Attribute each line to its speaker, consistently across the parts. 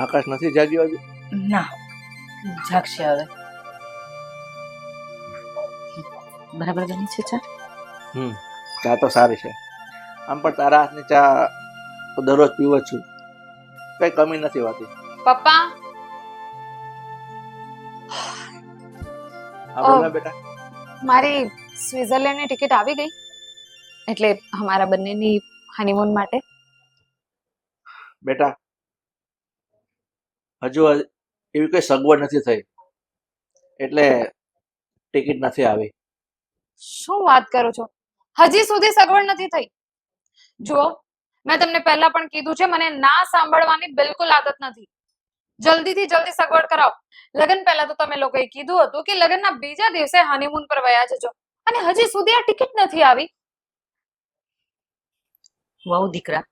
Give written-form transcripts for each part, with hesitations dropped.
Speaker 1: આકાશ નથી જાગ્યો હજુ?
Speaker 2: ના, જાગશે હવે. બરાબર બની છે ચા?
Speaker 1: ચા તો સારી છે. આમ પણ તારા હાથની ચા તો દરરોજ પીવો જ છું, કઈ કમી નથી હોતી.
Speaker 3: પપ્પા,
Speaker 1: હા બોલ ને બેટા.
Speaker 3: મારી સ્વિટ્ઝરલેન્ડની ટિકિટ આવી ગઈ, એટલે અમારા બંનેની હનીમૂન માટે.
Speaker 1: બેટા હજુ એવી કઈ સગવડ નથી થઈ, એટલે ટિકિટ નથી આવી.
Speaker 3: શું વાત કરો છો? હજી સુધી સગવડ નથી થઈ? જુઓ, મેં તમને પહેલા પણ કીધું છે, મને ના સાંભળવાની બિલકુલ આદત નથી. જલ્દીથી જલ્દી સગવડ કરાવો. લગ્ન પહેલા તો તમે લોકોએ કીધું હતું કે લગ્નના બીજા દિવસે હનીમૂન પર વયા જજો, અને હજી સુધી આ ટિકિટ નથી આવી.
Speaker 2: વહુ દીકરા,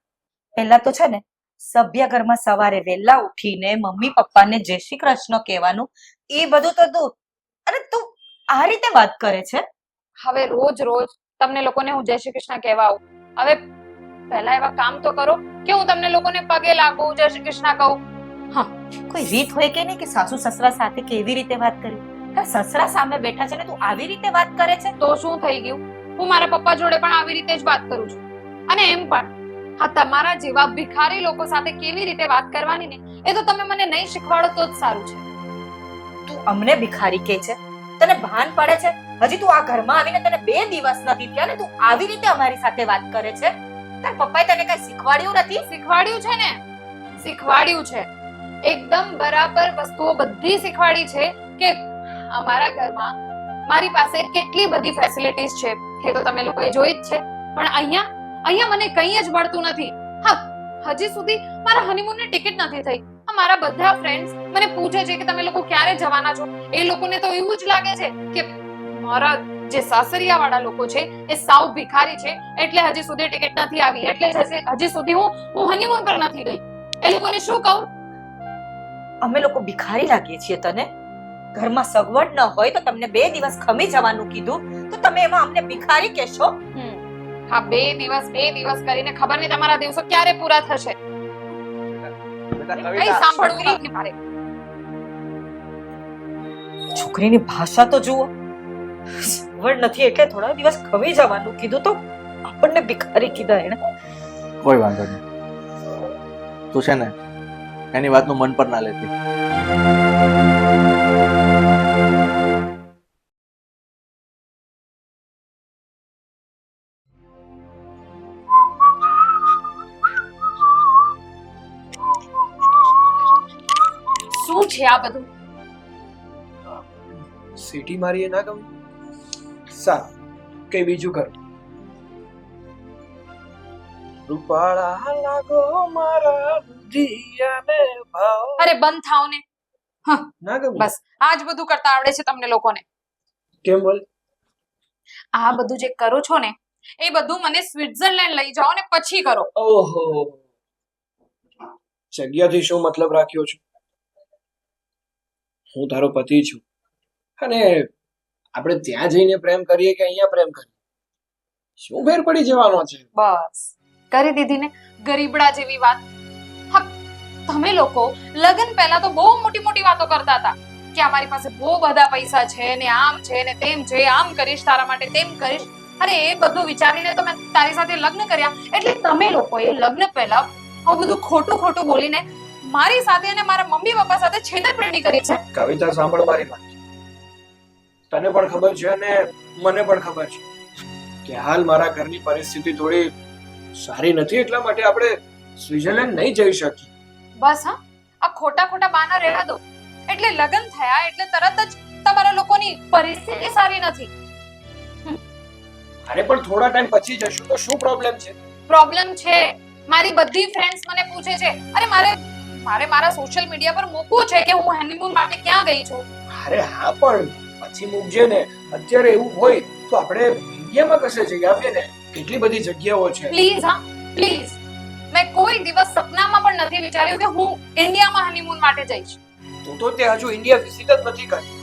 Speaker 2: પહેલા તો છે ને સભ્ય ઘરમાં સવારે વહેલા ઉઠીને મમ્મી પપ્પાને જય શ્રી કૃષ્ણ કહેવાનું, એ બધું તો દૂર, અને તું આ રીતે વાત કરે છે.
Speaker 3: હવે રોજ રોજ તમને લોકોને હું જય શ્રી કૃષ્ણ કહેવા આવું? હવે પહેલા એવા કામ તો કરો કે હું તમને લોકોને પગે લાગું, જય શ્રી કૃષ્ણ કહું. હા,
Speaker 2: કોઈ રીત હોય કે નહીં કે સાસુ સસરા સાથે કેવી રીતે વાત કરી? સસરા સામે બેઠા છે ને તું આવી રીતે વાત કરે છે?
Speaker 3: તો શું થઈ ગયું? હું મારા પપ્પા જોડે પણ આવી રીતે જ વાત કરું છું. અને એમ પણ હા, તમારા જેવા ભિખારી લોકો સાથે કેવી રીતે વાત કરવાની ને, એ તો તમે મને નહીં શીખવાડો તો જ સારું છે.
Speaker 2: તું અમને ભિખારી કહે છે? તને ભાન પડે છે? હજી તું આ ઘરમાં આવીને તને 2 દિવસ નથી થયા ને તું આવી રીતે અમારી સાથે વાત કરે છે? તાર પપ્પાએ તને કઈ શીખવાડ્યું નથી?
Speaker 3: શીખવાડ્યું છે ને, શીખવાડ્યું છે. એકદમ બરાબર વસ્તુઓ બધી શીખવાડી છે કે અમારા ઘરમાં મારી પાસે કેટલી બધી ફેસિલિટીઝ છે, એ તો તમે લોકોએ જોઈ જ છે. પણ અહીંયા મને કંઈ જ મળતું નથી. હા, હજી સુધી મારા હનીમૂનની ટિકિટ નથી થઈ. મારા બધા ફ્રેન્ડ્સ મને પૂછે છે કે તમે લોકો ક્યારે જવાના છો. એ લોકોને તો એવું જ લાગે છે કે મારા જે સાસરિયા વાળા લોકો છે એ સાવ ભિખારી છે, એટલે હજી સુધી ટિકિટ નથી આવી, એટલે હજી સુધી હું હનીમૂન પર નથી ગઈ. એ લોકોને શું કહું?
Speaker 2: અમે લોકો ભિખારી લાગીએ છીએ તને? ઘરમાં સગવડ ન હોય તો તમને 2 દિવસ ખમી જવાનું કીધું, તો તમે એમાં અમને ભિખારી કહેશો?
Speaker 3: હા, 2 દિવસ કરીને ખબર નહીં તમારા દિવસો ક્યારે પૂરા થશે. કઈ સાંભળવું નથી મારે.
Speaker 2: છોકરીની ભાષા તો જુઓ. સગવડ નથી એટલે થોડા દિવસ ખમી જવાનું કીધું, તો આપણને ભિખારી કીધા એને.
Speaker 1: કોઈ વાંધો નહીં, તું છે ને એની વાતનું મન પર ના લેતી.
Speaker 3: શું છે આ બધું?
Speaker 4: સીટી મારી એ ના ગમે? સારું, કઈ બીજું કર. રૂપાળા લાગો મારા દુધિયાને ભાવ.
Speaker 3: અરે બંધ થાઓ ને.
Speaker 4: ના ગમે?
Speaker 3: બસ આ જ બધું કરતા આવડે છે તમને લોકોને.
Speaker 4: કેમ બોલ?
Speaker 3: આ બધું જે કરો છો ને, એ બધું મને સ્વિટ્ઝરલેન્ડ લઈ જાઓ ને પછી કરો.
Speaker 4: ઓહો, જગ્યાથી શું મતલબ રાખ્યો છું? હું તારો પતિ છું, અને આપણે ત્યાં જઈને પ્રેમ કરીએ કે અહીંયા પ્રેમ કરીએ, શું ફેર પડી જવાનો છે?
Speaker 3: બસ કરી દીધી ને ગરીબડા જેવી વાત. હા, તમે લોકો લગ્ન પહેલા તો બહુ મોટી મોટી વાતો કરતા હતા કે અમારી પાસે બહુ બધા પૈસા છે ને, આમ છે ને તેમ છે, આમ કરીશ તારા માટે, તેમ કરીશ. અરે એ બધું વિચારીને તો મેં તારી સાથે લગ્ન કર્યા. એટલે તમે લોકોએ લગ્ન પહેલા આ બધું ખોટું બોલીને મારી સાથે અને મારા મમ્મી પપ્પા સાથે છેતરપિંડી કરી છે.
Speaker 4: કવિતા સાંભળ મારી વાત. તને પણ ખબર છે અને મને પણ ખબર છે કે હાલ મારા ઘરની પરિસ્થિતિ થોડી સારી નથી, એટલા માટે આપણે સ્વિટ્ઝરલેન્ડ નહીં જઈ શકીએ.
Speaker 3: બસ હા, આ ખોટા બહાના રહેવા દો. એટલે લગ્ન થયા એટલે તરત જ તમારા લોકોની પરિસ્થિતિ સારી નથી.
Speaker 4: અરે પણ થોડા ટાઈમ પછી જશું તો શું પ્રોબ્લેમ છે?
Speaker 3: પ્રોબ્લેમ છે. મારી બધી ફ્રેન્ડ્સ મને પૂછે છે, અરે મારે મારા સોશિયલ મીડિયા પર મૂકવું છે કે હું હનીમૂન માટે ક્યાં ગઈ છું.
Speaker 4: અરે હા, પણ પછી મૂકજે ને. અત્યારે એવું હોય તો આપણે ઇન્ડિયામાં કશે જઈ આવીએ ને, કેટલી બધી જગ્યાઓ છે.
Speaker 3: પ્લીઝ હા, પ્લીઝ. મેં કોઈ દિવસ સપનામાં પણ નથી વિચાર્યું કે હું ઇન્ડિયામાં હનીમૂન માટે જઈશ.
Speaker 4: તું તો તે હજુ ઇન્ડિયા વિઝિટ જ નથી કરી.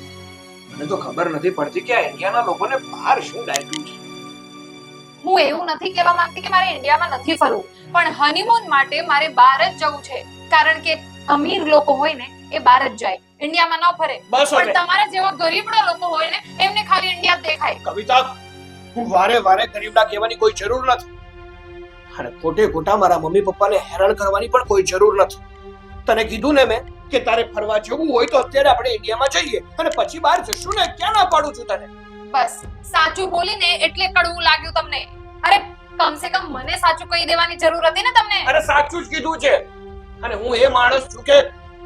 Speaker 4: મને તો ખબર નથી પડતી કે આ ઇન્ડિયાના લોકોને બહાર શું લાગ્યું છે.
Speaker 3: હું એવું નથી કહેવા માંગતી કે મારે ઇન્ડિયામાં નથી ફરવું, પણ હનીમૂન માટે મારે બહાર જ જવું છે. કારણ કે અમીર લોકો હોય ને એ બહાર જ જાય, ઇન્ડિયામાં ન ફરે.
Speaker 4: બસ
Speaker 3: પણ
Speaker 4: હવે
Speaker 3: તમારા જેવા ગરીબડા લોકો હોય ને એમને ખાલી ઇન્ડિયા જ દેખાય.
Speaker 4: કવિતા, હું વારે વારે ગરીબના કહેવાની કોઈ જરૂર નથી, અને ખોટે ખોટા મારા મમ્મી પપ્પાને હેરાન કરવાની પણ કોઈ જરૂર નથી. તને કીધું ને મેં કે તારે ફરવા જવું હોય તો અત્યારે આપણે ઇન્ડિયામાં જઈએ અને પછી બહાર જશું ને. ક્યાં ના પાડું છું તને?
Speaker 3: બસ સાચું બોલીને એટલે કડવું લાગ્યું તમને. અરે કમસે કમ મને સાચું કહી દેવાની જરૂર હતી ને તમને.
Speaker 4: અરે સાચું જ કીધું છે, અને હું એ માણસ છું કે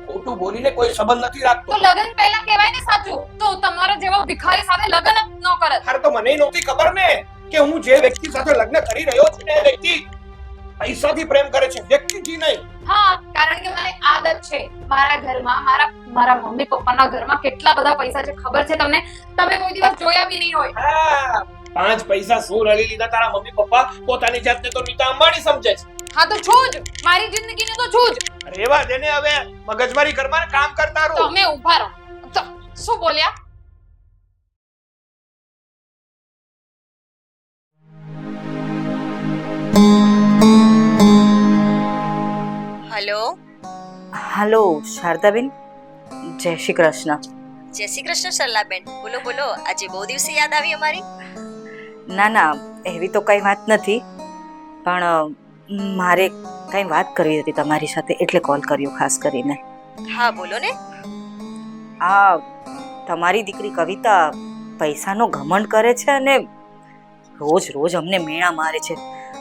Speaker 4: ખોટું બોલીને કોઈ સંબંધ નથી
Speaker 3: તો
Speaker 4: રાખતો.
Speaker 3: લગન પહેલા કહેવાય ને સાચું, તો તમારા જેવા ભિખારી સાથે લગન જ ન કરત.
Speaker 4: અરે તો મને નહોતી ખબર ને કે હું જે વ્યક્તિ સાથે લગ્ન કરી રહ્યો છું ને એ વ્યક્તિ પૈસાથી પ્રેમ કરે છે, વ્યક્તિથી નહીં.
Speaker 3: હા, કારણ કે મને આદત છે. મારા ઘરમાં મારા મમ્મી પપ્પાના ઘરમાં કેટલા બધા પૈસા છે ખબર છે તમને? તમે કોઈ દિવસ જોયા બી નહીં હોય.
Speaker 4: હા, 5 પૈસા શું રળી લીધા તારા મમ્મી પપ્પા? પોતાની જાતને તો નીતા અંબાણી સમજે છે.
Speaker 3: હા તો છું જ, મારી જિંદગીને તો છું જ.
Speaker 4: રેવા દે ને હવે, મગજમારી ઘરમાં કામ કરતા રહો.
Speaker 3: તમે ઊભા રહો. તો શું બોલ્યા?
Speaker 5: હલો,
Speaker 2: હાલો શારદાબેન, જય શ્રી કૃષ્ણ.
Speaker 5: જય શ્રી કૃષ્ણ સરલાબેન. બોલો બોલો, આજે બહુ દિવસે યાદ આવી અમારી.
Speaker 2: ના ના, એવી તો કઈ વાત નથી, પણ મારે કઈ વાત કરવી હતી તમારી સાથે, એટલે કોલ કર્યો ખાસ કરીને.
Speaker 5: હા બોલો ને.
Speaker 2: આ તમારી દીકરી કવિતા પૈસાનો ઘમંડ કરે છે અને રોજ રોજ અમને મેણા મારે છે,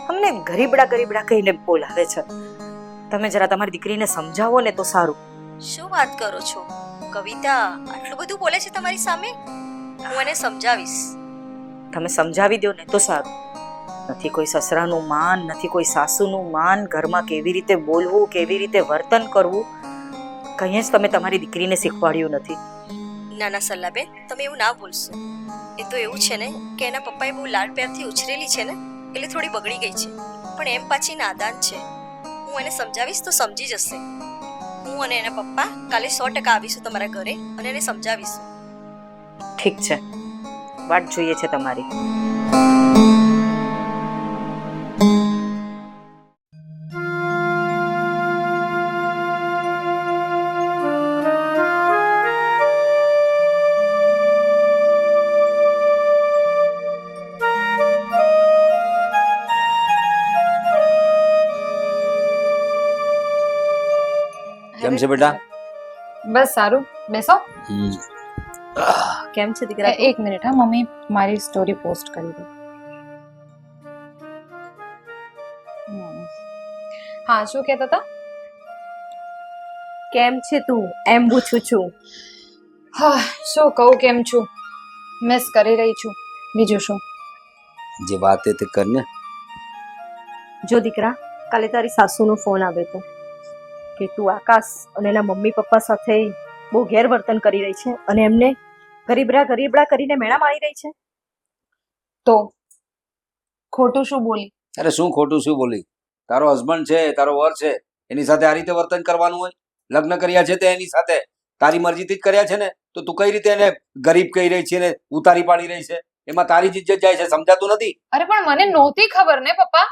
Speaker 2: અમને ગરીબડા ગરીબડા કહીને બોલાવે છે. તમે જરા તમારી દીકરીને સમજાવો ને તો સારું.
Speaker 5: શું વાત કરો છો? કવિતા આટલું બધું બોલે છે તમારી સામે? હું એને સમજાવીશ.
Speaker 2: તમે સમજાવી દો ને તો સારું. નથી કોઈ સસરાનું માન, નથી કોઈ સાસુનું માન, ઘરમાં કેવી રીતે બોલવું, કેવી રીતે વર્તન કરવું, કંઈ જ તમે તમારી દીકરીને શીખવાડ્યું નથી.
Speaker 5: ના ના સરલાબેન, તમે એવું ના બોલશો. એ તો એવું છે ને કે એના પપ્પાએ બહુ લાડ પ્યારથી ઉછરેલી છે ને, એટલે થોડી બગડી ગઈ છે, પણ એમ પાછી નાદાન છે. હું એને સમજાવીશ તો સમજી જશે. હું અને એના પપ્પા કાલે 100% આવીશું તમારા ઘરે અને એને સમજાવીશું.
Speaker 2: ઠીક છે, વાટ જોઈએ છે તમારી.
Speaker 6: કેમ છે બેટા?
Speaker 3: બસ સારું, બેસો.
Speaker 2: કેમ છે દીકરા?
Speaker 3: એક મિનિટ હા, મમ્મી મારી સ્ટોરી પોસ્ટ કરી દો. હા, શું કહેતા હતા?
Speaker 2: કેમ છે તું એમ પૂછું છું.
Speaker 3: હા, શું કહું, કેમ છું? મિસ કરી રહી છું, બીજું શું.
Speaker 6: જે વાત એ તે કરને.
Speaker 2: જો દીકરા, કાલે તારી સાસુનો ફોન આવ્યો હતો કે તું આકાશ અને એના મમ્મી પપ્પા સાથે બહુ ગેરવર્તન કરી રહી છે અને એમને ગરીબડા ગરીબડા કરીને મેણા મારી રહી છે.
Speaker 3: તો ખોટું શું બોલી?
Speaker 6: અરે શું ખોટું શું બોલી? તારો હસબન્ડ છે, તારો વર છે, એની સાથે આ રીતે વર્તન કરવાનું હોય? લગ્ન કર્યા છે તે એની સાથે તારી મરજીથી જ કર્યા છે ને, તો તું કઈ રીતે એને ગરીબ કહી રહી છે ને ઉતારી પાડી રહી છે? એમાં તારી જ ઇજ્જત જાય છે, સમજાતું નથી?
Speaker 3: અરે પણ મને નહોતી ખબર ને પપ્પા,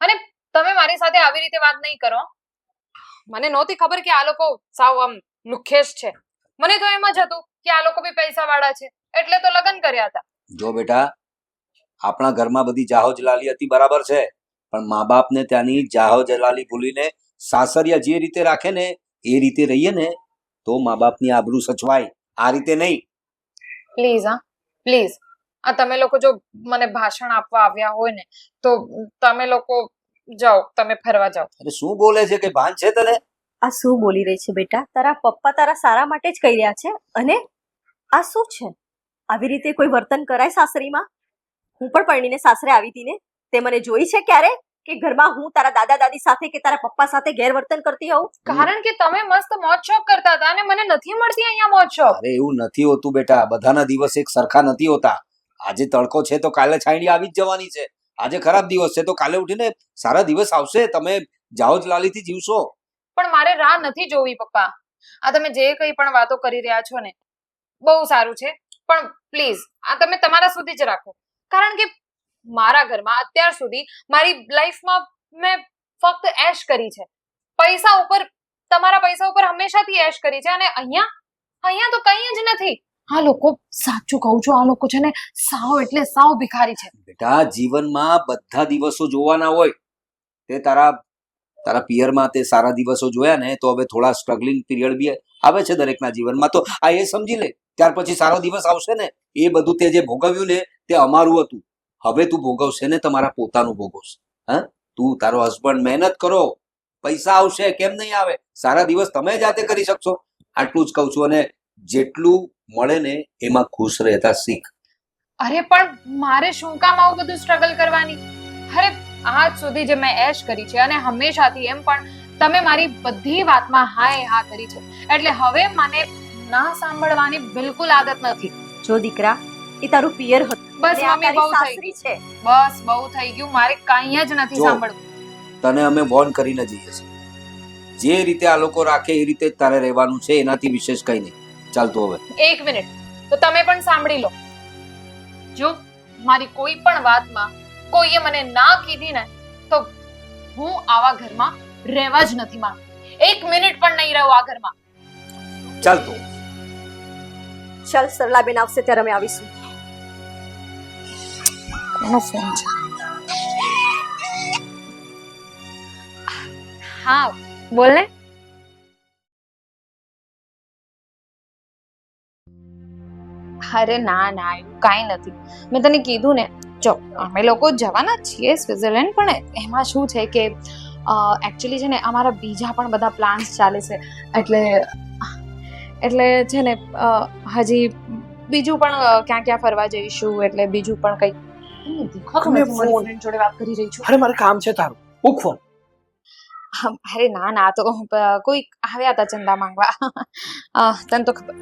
Speaker 3: અને તમે મારી સાથે આવી રીતે વાત નહીં કરો. મને નહોતી ખબર કે આ લોકો સાવ આમ લુખેશ છે. મને તો એમ જ હતું કે આ લોકો બી પૈસા વાળા છે, એટલે તો લગ્ન કર્યા હતા.
Speaker 6: જો બેટા, આપણા ઘરમાં બધી જાહો જલાલી હતી બરાબર છે, પણ મા બાપને ત્યાંની જાહો જલાલી ભૂલીને સાસરિયા જે રીતે રાખે ને એ રીતે રહીએ ને તો મા બાપની આબરૂ સચવાય, આ રીતે નહીં.
Speaker 3: પ્લીઝ હા, પ્લીઝ. આ તમે લોકો જો મને ભાષણ આપવા આવ્યા હોય ને તો તમે લોકો જાઓ, તમે ફરવા જાઓ.
Speaker 6: અરે શું બોલે છે, કે ભાન છે તને?
Speaker 2: આ શું બોલી રહી છે બેટા? તારા પપ્પા તારા સારા માટે જ કહી રહ્યા છે અને આ શું છે? આવી રીતે કોઈ વર્તન કરાય સાસરીમાં? હું પણ પરણીને સાસરે આવી હતી ને, તે મને જોઈ છે ક્યારે કે ઘરમાં હું તારા દાદા દાદી સાથે કે તારા પપ્પા સાથે ગેરવર્તન કરતી હોઉં?
Speaker 3: કારણ કે તમે મસ્ત મોજ શોખ કરતા હતા અને મને નથી મળતી અહીંયા મોજ શોખ.
Speaker 6: અરે એવું નથી હોતું બેટા, બધાના દિવસ એક સરખા નથી હોતા. આજે તડકો છે તો કાલે છાંયડી આવી જ જવાની છે. આજે ખરાબ દિવસ છે તો કાલે ઉઠીને સારા દિવસ આવશે. તમે જાઓ જ લાલીથી જીવશો.
Speaker 3: પણ મારે રાહ નથી જોવી પપ્પા. આ તમે જે કંઈ પણ વાતો કરી રહ્યા છો ને બહુ સારું છે, પણ પ્લીઝ આ તમે તમારા સુધી જ રાખો. કારણ કે મારા ઘરમાં અત્યાર સુધી મારી લાઈફમાં મેં ફક્ત એશ કરી છે. પૈસા ઉપર તમારા પૈસા ઉપર હંમેશાથી એશ કરી છે અને અહીંયા તો કંઈ જ નથી. આ લોકો, સાચું કહું છું, આ લોકો છે ને સાવ એટલે સાવ ભિખારી છે.
Speaker 6: બેટા જીવનમાં બધા દિવસો જોવાના હોય. તે તારા પિયરમાં તે સારા દિવસો જોયા ને તો હવે થોડા સ્ટ્રગલિંગ પીરિયડ બી આવે છે દરેકના જીવનમાં, તો આ એ સમજી લે. ત્યાર પછી સારો દિવસ આવશે ને. એ બધું તે જે ભોગવ્યું ને તે અમારું હતું. હવે તું ભોગવશે ને તમારા પોતાનું ભોગવશે. હા, તું તારો હસબન્ડ મહેનત કરો, પૈસા આવશે, કેમ નહીં આવે. સારા દિવસ તમે જાતે કરી શકશો. આટલું જ કહું છું. અને જેટલું મળે ને એમાં ખુશ રહેતા શીખ.
Speaker 3: અરે પણ મારે શું કામ આવું બધું સ્ટ્રગલ કરવાની? અરે આજ સુધી જે મેં એશ કરી છે અને હંમેશાથી એમ પણ તમે મારી બધી વાતમાં હા કરી છે, એટલે હવે મને ના સાંભળવાની બિલકુલ આદત નથી.
Speaker 2: જો દીકરા, એ તારું પિયર હતું.
Speaker 3: બસ
Speaker 2: અને આ
Speaker 3: મમ્મી,
Speaker 2: તારી
Speaker 3: બહુ થઈ
Speaker 2: સાસરી છે.
Speaker 3: બસ બહુ થઈ ગયું. મારે કાંઈ જ નથી
Speaker 6: જો.
Speaker 3: સાંભળવું.
Speaker 6: તને અમે વોર્ન કરીને જઈએ છીએ. જે રીતે આ લોકો રાખે એ રીતે જ તારે રહેવાનું છે, એનાથી વિશેષ કંઈ નહીં. ચાલતું હવે.
Speaker 3: એક મિનિટ, તો તમે પણ સાંભળી લો. જો મારી કોઈ પણ વાતમાં કોઈએ મને ના કીધી ને તો હું આવા ઘરમાં રહેવા જ નથી માંગતી. એક મિનિટ પણ નહીં રહું આ ઘરમાં.
Speaker 6: ચાલતું.
Speaker 2: ચાલ, સરલાબેન આવશે ત્યારે અમે આવીશું.
Speaker 3: એનો ફોન છે. હા, બોલ ને. અરે ના એવું કાંઈ નથી. મેં તને કીધું ને, જો અમે લોકો જવાના છીએ સ્વિટ્ઝરલેન્ડ, પણ એમાં શું છે કે એકચ્યુઅલી છે ને અમારા બીજા પણ બધા પ્લાન્સ ચાલે છે. એટલે છે ને હજી બીજું પણ ક્યાં ફરવા જઈશું, એટલે બીજું પણ કંઈક.
Speaker 4: તમે ફોન
Speaker 3: જોડે વાત કરી રહી છું.
Speaker 4: અરે મારે કામ છે તારું. મૂક ફોન.
Speaker 3: અરે ના તો કોઈ આવ્યા હતા ચંદા માંગવા. તને તો ખબર.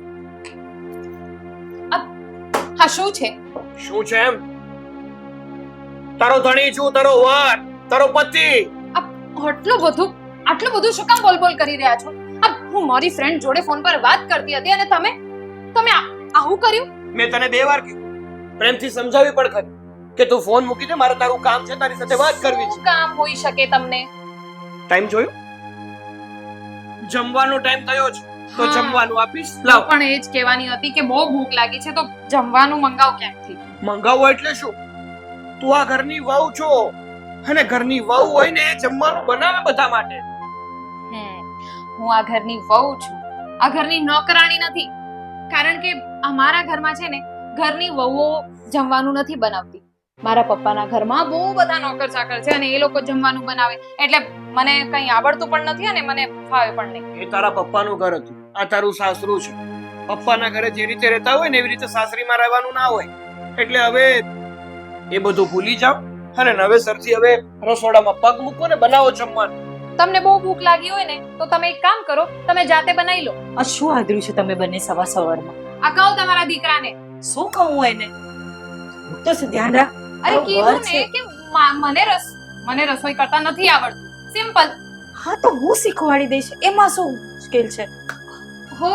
Speaker 3: હા, શું છે?
Speaker 4: શું છે એમ? તારો ધણી છું, તારો વર, તારો પતિ.
Speaker 3: આટલું બધું શું કામ બોલ કરી રહ્યા છો? હું મારી ફ્રેન્ડ જોડે ફોન પર વાત કરતી હતી અને તમે આવું કર્યું?
Speaker 4: મેં તને 2 વાર કીધું, પ્રેમથી સમજાવી પણ ખરી કે તું ફોન મૂકી દે, મારે તારું કામ છે, તારી સાથે વાત કરવી છે.
Speaker 3: શું કામ હોઈ શકે તમને?
Speaker 4: ટાઈમ જોયો? જમવાનો ટાઈમ થયો છે તો
Speaker 3: હા.
Speaker 4: જમવાનું આપીશ.
Speaker 3: હું
Speaker 4: લાવ.
Speaker 3: પણ એ જ કહેવાની હતી કે બહુ ભૂખ લાગી છે, તો જમવાનું મંગાવ ક્યાંકથી.
Speaker 4: મંગાવો એટલે શું? તું આ ઘરની વહુ છો અને ઘરની વહુ હોય ને એ જમવાનું બનાવે બધા માટે.
Speaker 3: હું આ ઘરની વહુ છું, આ ઘરની નોકરાણી નથી. કારણ કે અમારા ઘરમાં છે ને ઘરની વહુઓ જમવાનું નથી બનાવતી. મારા પપ્પાના ઘરમાં બહુ બધા નોકર ચાકર છે અને એ લોકો જમવાનું બનાવે, એટલે મને કંઈ આવડતું પણ નથી અને મને ફાવે પણ નહીં.
Speaker 4: એ તારા પપ્પાનું ઘર હતું, આ તારું સાસરું છે. પપ્પાના ઘરે જે રીતે રહેતા હોય ને એવી રીતે સાસરીમાં રહેવાનું ના હોય. એટલે હવે એ બધું ભૂલી જાઓ અને નવેસરથી હવે રસોડામાં પગ મૂકો ને બનાવો જમવાનું.
Speaker 3: તમને બહુ ભૂખ લાગી હોય ને તો તમે એક કામ કરો, તમે જાતે બનાવી લો.
Speaker 7: આ શું આદર્યું છે તમે બંને સવારમાં?
Speaker 3: આ કહો તમારા દીકરાને.
Speaker 7: શું કહું એને? તો શું ધ્યાન રાખ.
Speaker 3: અરે
Speaker 7: તો
Speaker 3: કીધું
Speaker 7: ઘર છે.
Speaker 3: ને કે મને રસોઈ કરતા નથી આવડતું. સિમ્પલ.
Speaker 7: હા તો હું શીખવાડી દઈશ, એમાં શું મુશ્કેલ છે?
Speaker 3: હો,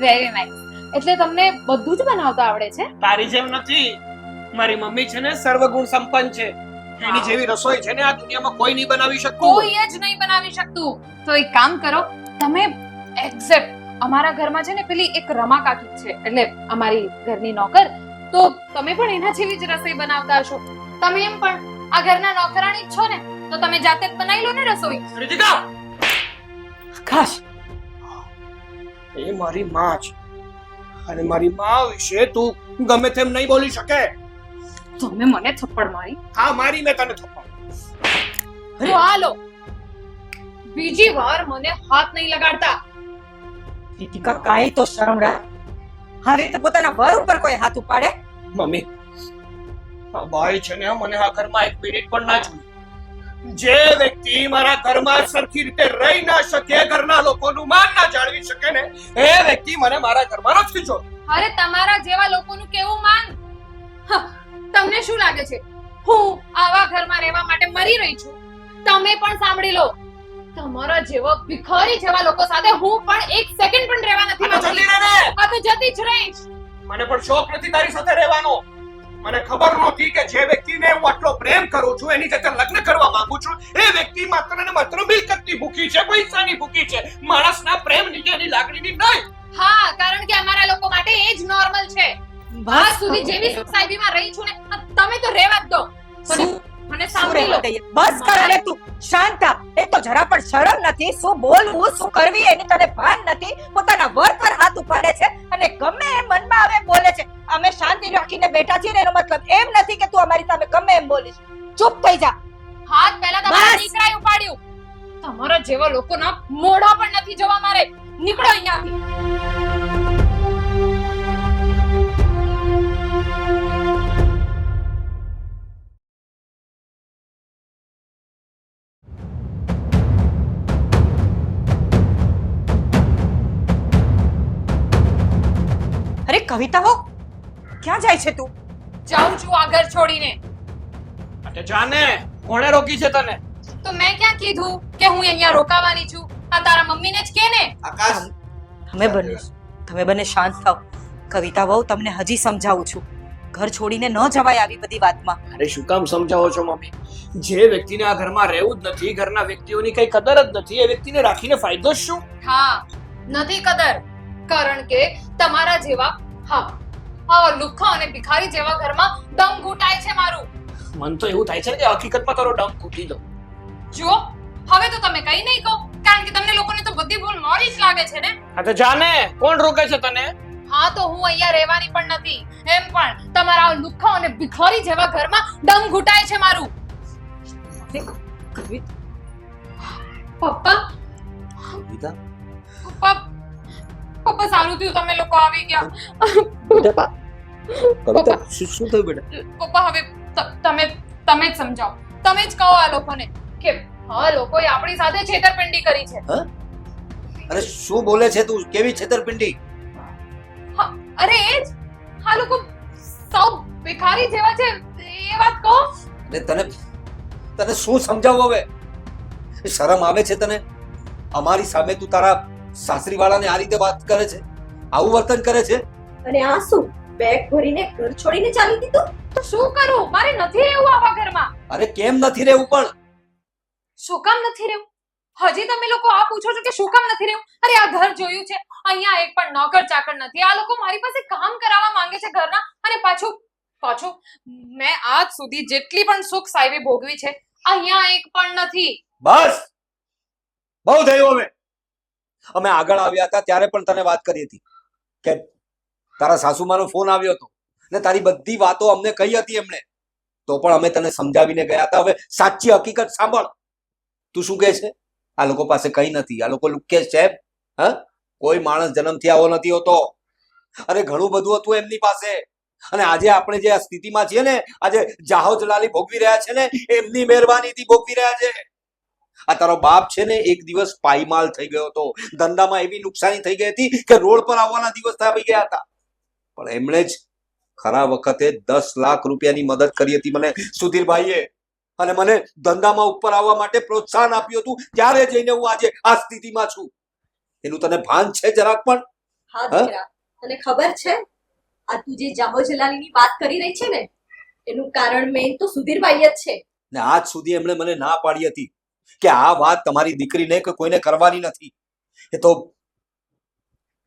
Speaker 3: વેરી નાઇસ. એટલે તમને બધું જ બનાવતા આવડે છે?
Speaker 4: તારી જેમ નથી. મારી મમ્મી છે ને સર્વગુણ સંપન્ન છે. એની જેવી રસોઈ છે ને આ દુનિયામાં કોઈ નહીં બનાવી શકતું.
Speaker 3: કોઈ જ નહીં બનાવી શકતું. તો એક કામ કરો, તમે એક્સેપ્ટ અમારા ઘરમાં છે ને પેલી એક રમા કાકી છે, એટલે અમારી ઘરની નોકર, તો તમે પણ એના જેવી જ રસોઈ બનાવતા હશો. તમે એમ પણ આ ઘરના નોકરાણી જ છો ને, તો તમે જાતે જ બનાવી લો ને રસોઈ.
Speaker 4: રીતિકા,
Speaker 7: ખાસ
Speaker 4: એ મારી માં છે અને મારી માં વિશે તું ગમે તેમ નહીં બોલી શકે.
Speaker 3: તમે મને થપ્પડ મારી.
Speaker 4: હા, મારી મેં તને થપ્પડ.
Speaker 3: તો હાલો, બીજી વાર મને હાથ નહીં લગાડતા.
Speaker 7: રીતિકા, કાંઈ તો શરમ રાખ. હવે તો પોતાના વર ઉપર કોઈ હાથ ઉપાડે?
Speaker 4: મમ્મી, આ ભાઈ છે ને મને આ ઘરમાં એક મિનિટ પણ ના જોયું. જે વ્યક્તિ મારા ઘરમાં સરખી રીતે રહી ના શકે, ઘરના લોકોનું માન ના જાળવી શકે ને, એ વ્યક્તિ મને મારા ઘરમાં નથી જોતો.
Speaker 3: અરે તમારા જેવા લોકોનું કેવું માન? તમને શું લાગે છે હું આવા ઘરમાં રહેવા માટે મરી રહી છું? તમે પણ સાંભળી લો, તમારા જેવા ભિખારી જેવા લોકો સાથે હું પણ એક સેકન્ડ પણ રહેવા નથી
Speaker 4: આ તો જલ્દી
Speaker 3: માંગતી.
Speaker 4: રહે ને.
Speaker 3: આ તો જતી જ રહીશ.
Speaker 4: મને પણ શોખ નથી તારી સાથે રહેવાનો. મને ખબર નહોતી કે જે વ્યક્તિને હું આટલો પ્રેમ કરું છું એની સાથે લગ્ન કરવા માંગુ છું એ વ્યક્તિ માત્ર ને માત્ર મિલકતની ભૂખી છે, પૈસાની ભૂખી છે, માણસના પ્રેમની કે એની લાગણીની નહીં.
Speaker 3: હા, કારણ કે અમારા લોકો માટે એ જ નોર્મલ છે. આજ સુધી જેવી સુખ સાહેબીમાં રહી છું ને, તમે તો રહેવા જ દો. મને સાંભળી લો.
Speaker 7: બસ કર અરે તું શાંત થા. એ તો જરા પણ શરમ નથી. શું બોલવું શું કરવી એની તને ભાન નથી. પોતાના વર પર હાથ ઉપાડે છે અને ગમે એમ મનમાં આવે બોલે છે. અમે શાંતિ રાખીને બેઠા છીએ ને એનો મતલબ એમ નથી કે તું અમારી સામે ગમે એમ બોલીશ. ચૂપ થઈ જા.
Speaker 3: હાથ પહેલા તમારા
Speaker 7: બસ.
Speaker 3: દીકરાએ ઉપાડ્યું. તમારા જેવા લોકોના મોઢા પણ નથી જોવા મારે. નીકળો અહીંયાથી.
Speaker 7: અરે કવિતાઓ ક્યાં જાય છે તું?
Speaker 3: જાઉં છું આ ઘર છોડીને.
Speaker 4: અરે જાને, કોણે રોકી છે તને?
Speaker 3: તો મેં ક્યાં કીધું કે હું અહીંયા રોકાવાની છું? આ તારા મમ્મીને જ કે ને.
Speaker 6: આકાશ,
Speaker 7: તમે બંને શાંત થાઓ. કવિતા વહુ તમને હજી સમજાવું છું, ઘર છોડીને ન જવાય આવી બધી વાતમાં.
Speaker 4: અરે શું કામ સમજાવો છો મમ્મી? જે વ્યક્તિને આ ઘરમાં રહેવું જ નથી, ઘરના વ્યક્તિઓની કઈ કદર જ નથી, એ વ્યક્તિને રાખીને ફાયદો જ શું?
Speaker 3: હા, નથી કદર. કારણ કે તમારા જેવા આવા લુખ્ખા અને ભિખારી જેવા ઘરમાં દમ ઘૂંટાય છે મારું.
Speaker 4: મન તો એવું થાય છે કે હકીકતમાં તારો ડમ ઘૂંટી દો.
Speaker 3: જો હવે તો તમે કઈ નહીં કહો, કારણ કે તમને લોકોને તો બધી ભૂલ મારી જ લાગે છે ને.
Speaker 4: હા તો જાને, કોણ રોકે છે તને?
Speaker 3: હા, તો હું અહીંયા રહેવાની પણ નથી. એમ પણ તમારા લુખ્ખા અને ભિખારી જેવા ઘરમાં દમ ઘૂંટાય છે મારું. પપ્પા,
Speaker 6: કવિતા,
Speaker 3: પપ્પા, પપ્પા, સારું થયું તમે લોકો આવી ગયા.
Speaker 6: કવિતા, શું થયું બેટા?
Speaker 3: પપ્પા, હવે તમે જ સમજાવો. તમે જ કહો આ લોકોને કે આ લોકોએ આપણી સાથે છેતરપિંડી કરી છે.
Speaker 6: અરે શું બોલે છે તું? કેવી છેતરપિંડી?
Speaker 3: હા, અરે એ જ આ લોકો સૌ ભિખારી જેવા છે એ વાત કહો.
Speaker 6: અને તને શું સમજાવું હવે? શરમ આવે છે તને? અમારી સામે તું તારા સાસરી વાળાને આ રીતે વાત કરે છે, આવું વર્તન કરે છે?
Speaker 2: અને આ શું બેગ ભરીને ઘર છોડીને ચાલી દીધું?
Speaker 3: તો શું કરું? મારે નથી રહેવું આવા ઘરમાં.
Speaker 6: અરે કેમ નથી રહેવું પણ?
Speaker 3: શું કામ નથી રહેવું? હજી તમે લોકો આ પૂછો છો કે શું કામ નથી રહેવું? અરે આ ઘર જોયું છે, અહીંયા એક પણ નોકર ચાકર નથી. આ લોકો મારી પાસે કામ કરાવવા માંગે છે ઘરના, અને પાછું મેં આજ સુધી જેટલી પણ સુખ સાહેબી ભોગવી છે અહીંયા એક પણ નથી.
Speaker 6: બસ, બહુ થયું હવે. અમે આગળ આવ્યા હતા ત્યારે પણ તને વાત કરી હતી કે તારા સાસુમાનો ફોન આવ્યો હતો ને તારી બધી વાતો અમને કહી હતી એમણે, તો પણ અમે તને સમજાવીને ગયા હતા. હવે સાચી હકીકત સાંભળ. તું શું કહે છે? આ લોકો પાસે કઈ નથી, આ લોકો લુકે છે. હા, કોઈ માણસ જન્મથી આવો નથી હોતો. અરે ઘણું બધું હતું એમની પાસે, અને આજે આપણે જે આ સ્થિતિમાં છીએ ને, આજે જાહો જલાલી ભોગવી રહ્યા છે ને, એમની મહેરબાનીથી ભોગવી રહ્યા છે. આ તારો બાપ છે ને, એક દિવસ પાયમાલ થઈ ગયો હતો, ધંધામાં એવી નુકસાની થઈ ગઈ હતી કે રોડ પર આવવાના દિવસ આવી ગયા હતા. પણ એમણે જ ખરા વખતે 10 લાખ રૂપિયાની મદદ કરી હતી મને, સુધીરભાઈએ, અને મને ધંધામાં ઉપર આવવા માટે પ્રોત્સાહન આપ્યું હતું. ત્યારે જઈને હું આજે આ સ્થિતિમાં છું. એનું તને ભાન છે જરાક પણ?
Speaker 2: હા દીકરા, તને ખબર છે આ તું જે જાહો જલાલીની વાત કરી રહી છે ને, એનું કારણ મેઇન તો સુધીરભાઈ જ છે.
Speaker 6: ને આજ સુધી એમણે મને ના પાડી હતી કે આ વાત તમારી દીકરીને કે કોઈને કરવાની નથી. એ તો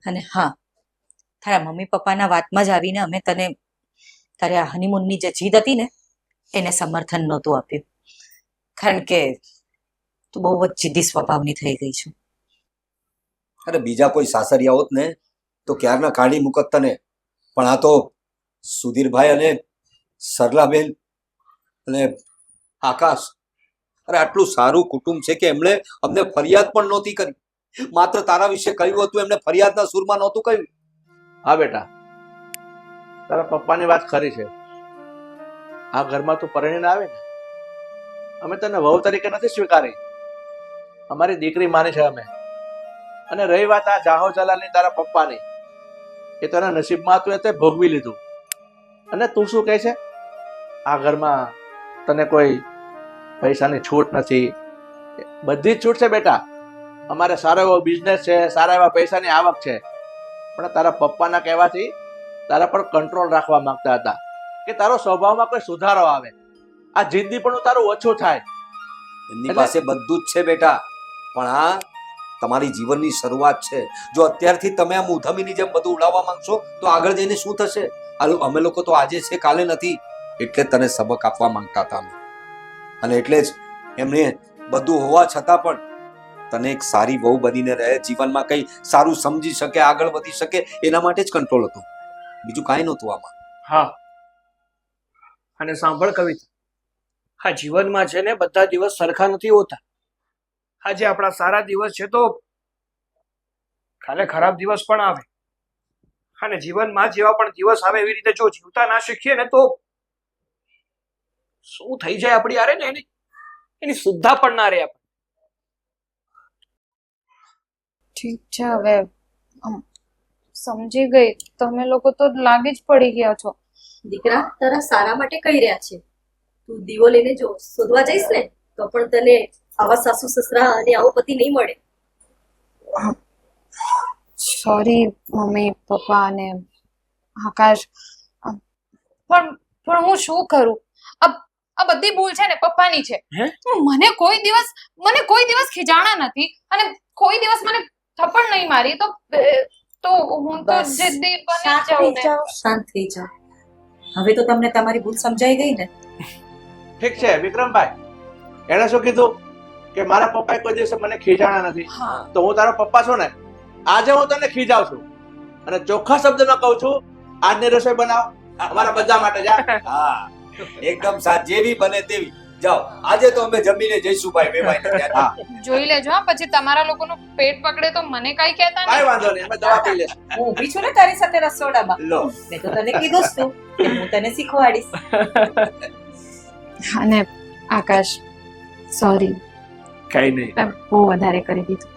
Speaker 7: અને હા, તારા મમ્મી પપ્પાના વાતમાં જ આવીને અમે તને તારે આ હનીમૂનની જે જીદ હતી ને એને સમર્થન નહોતું આપ્યું, કારણ કે તું બહુ જ જિદ્દી સ્વભાવની થઈ ગઈ છું.
Speaker 6: અરે બીજા કોઈ સાસરિયા હોત ને તો ક્યારના કાઢી મૂકત તને, પણ આ તો સુધીરભાઈ અને સરલાબેન અને આકાશ, અરે આટલું સારું કુટુંબ છે કે એમણે અમને ફરિયાદ પણ નહોતી કરી. માત્ર તારા વિશે કહ્યું હતું, એમને ફરિયાદના સૂરમાં નહોતું કહ્યું.
Speaker 1: હા બેટા, તારા પપ્પાની વાત ખરી છે. આ ઘરમાં તું પરણીને આવે ને, અમે તને વહુ તરીકે નથી સ્વીકારી, અમારી દીકરી માની છે અમે. અને રહી વાત આ જાહો જલાલની તારા પપ્પાની, એ તને નસીબમાં હતું એ તે ભોગવી લીધું. અને તું શું કહે છે આ ઘરમાં તને કોઈ પૈસાની છૂટ નથી? બધી જ છૂટ છે બેટા. અમારે સારો એવો બિઝનેસ છે, સારા એવા પૈસાની આવક છે, પણ તારા પપ્પાના કહેવાથી તારા પર કંટ્રોલ રાખવા માંગતા હતા. કે તારો સ્વભાવમાં કોઈ સુધારો આવે, આ જિદ્દી પણ તારું ઓછું થાય.
Speaker 6: એમની પાસે બધું જ છે બેટા, પણ આ તમારી જીવનની શરૂઆત છે. જો અત્યારથી તમે આમ ઉધમીની જેમ બધું ઉડાવવા માંગશો તો આગળ જઈને શું થશે? અમે લોકો તો આજે છે કાલે નથી, એટલે તને સબક આપવા માંગતા હતા અમે. અને એટલે જ એમણે બધું હોવા છતાં પણ તને એક સારી વહુ બનીને રહે, જીવનમાં કંઈ સારું સમજી શકે, આગળ વધી શકે, એના માટે જ કંટ્રોલ હતો, બીજું કાંઈ નહોતું આમાં.
Speaker 4: હા, અને સાંભળ કવિતા, આ જીવનમાં છે ને બધા દિવસ સરખા નથી હોતા. આજે આપણા સારા દિવસ છે તો કાલે ખરાબ દિવસ પણ આવે, અને જીવનમાં જેવા પણ દિવસ આવે એવી રીતે જો જીવતા ના શીખીએ ને તો શું થઈ જાય આપણી યારે ને એની સુદ્ધા પણ ના રહે.
Speaker 3: ઠીક છે, હવે સમજી ગઈ. તમે લોકો તો લાગી જ પડી ગયા છો.
Speaker 2: દીકરા, તારા સારા માટે કહી રહ્યા છે. તું દીવો લઈને જો શોધવા જઈશ ને તો પણ તને આવા સાસુ સસરા અને આવો પતિ નહીં મળે.
Speaker 3: સોરી મમ્મી પપ્પા અને આકાશ, પણ હું શું કરું? આ બધી ભૂલ છે ને પપ્પાની છે. મને કોઈ દિવસ ખીજાણા નથી અને કોઈ દિવસ મને થપ્પડ નહીં મારી, તો હું તો
Speaker 7: બસ,
Speaker 3: જિદ્દી બની
Speaker 7: શાંત
Speaker 3: જાઉં
Speaker 7: થઈ
Speaker 3: ને.
Speaker 7: જાઓ, શાંત થઈ જાઓ. હવે તો તમને તમારી ભૂલ સમજાઈ ગઈ ને?
Speaker 1: ઠીક છે વિક્રમભાઈ, એણે શું કીધું કે મારા પપ્પાએ કોઈ દિવસે મને ખીજાણા નથી,
Speaker 3: હા,
Speaker 1: તો હું તારો પપ્પા છું ને, આજે હું તને ખીજાવ છું અને ચોખ્ખા શબ્દમાં કહું છું, આજની રસોઈ બનાવ અમારા બધા માટે. જા.
Speaker 6: હા, એકદમ જેવી બને તેવી. જાઓ, આજે તો અમે જમીને જઈશું ભાઈ, બે ભાઈ.
Speaker 1: હા,
Speaker 3: જોઈ લેજો હા, પછી તમારા લોકોનું પેટ પકડે તો મને કઈ કહેતા
Speaker 1: કાંઈ
Speaker 3: નહીં.
Speaker 1: વાંધો નહીં, અમે દવા પી લેશું.
Speaker 7: હું ઊભી છું ને તારી સાથે રસોડામાં.
Speaker 6: લો,
Speaker 7: મેં તો તને કીધું જ તું કે હું તને શીખવાડીશ.
Speaker 3: અને આકાશ, સોરી,
Speaker 4: કઈ નહીં,
Speaker 3: બહુ વધારે કરી દીધું.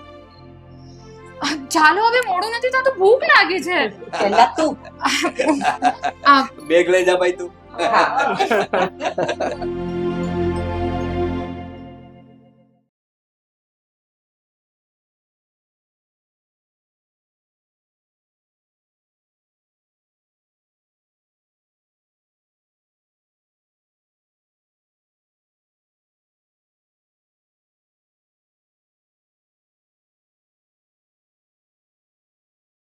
Speaker 3: ચાલો, હવે મોડું નથી થતું, ભૂખ લાગી છે.
Speaker 7: પહેલા તું.
Speaker 3: આ
Speaker 6: બેગ લઈ જા ભાઈ તું.
Speaker 7: હા.